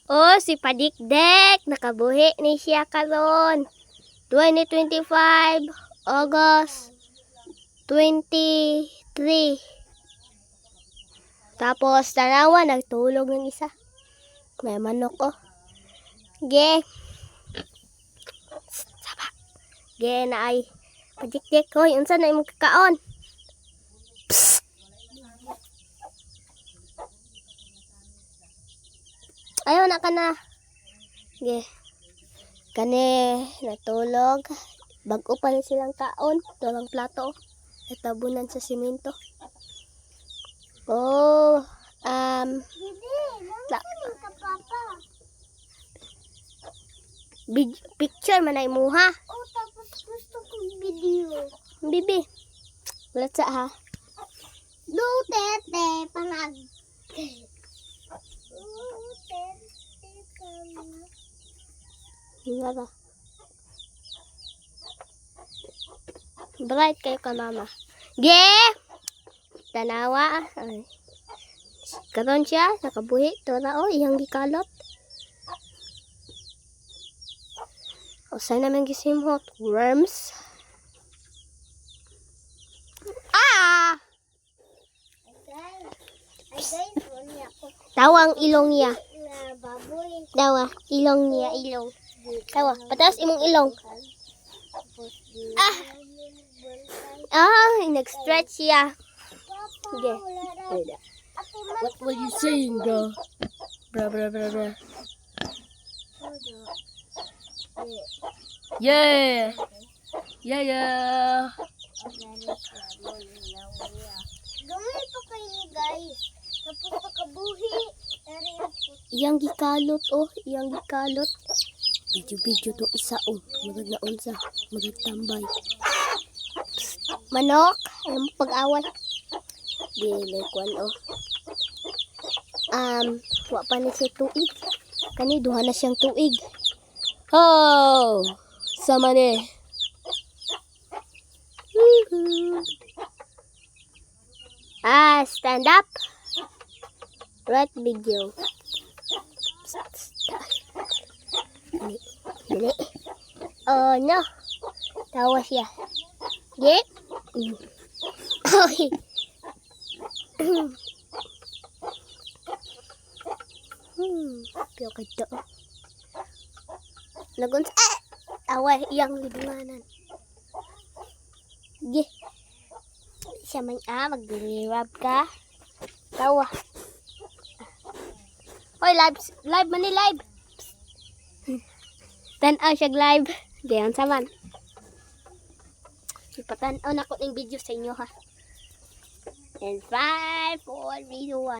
Oh, si Padikdek nakabuhi ni siya karon. 2025 August 23. Tapos tanawa nagtulog ng isa. May manok oh. Ge. Saba. Ge na ay Padikdek hoy unsa na imong kakaon? Psst. Ayaw na ka na. Ge. Kani natulog. Bago pa ni silang kaon. Dalang plato. Natabunan sa simento. Oh. Picture man ay muha. Oh, tapos gusto kong video. Bibi. Ulat sa ha. Tete, panag. Hindi ba? Bright kayo ka mama. Ge! Tanawa. Ay. Karon siya, nakabuhi. Tora o, iyang gikalot. O, saan naman gisimhot? Worms. Ah! Tawang ilong niya. Tawa, ilong niya, ilong. Tawa, patas imong ilong. Nag-stretch siya. Sige. What were you saying, bro? Bro. Yeah. Gamay pa kayo guys. Tapos pagkabuhi. Iyang gikalot oh, iyang gikalot. Video to isa oh. Murag na unsa, murag tambay. Psst. Manok, alam mo pag-away. Dili kwan oh. Wa pa ni siya tuig. Kani duha na siyang tuig. Oh, sama ni. Stand up. Right video. Dili. Oh no. Tawa siya. Ye. Okay. Piyo ka to. Lagun sa away iyang libunganan. Ye. Siya man mag-rewab ka. Tawa. Hoy, live man ni live. Tanaw siya live. Diyan sa man. Ipatanaw na ko ng video sa inyo ha. And 5, 4, 3, 2, 1.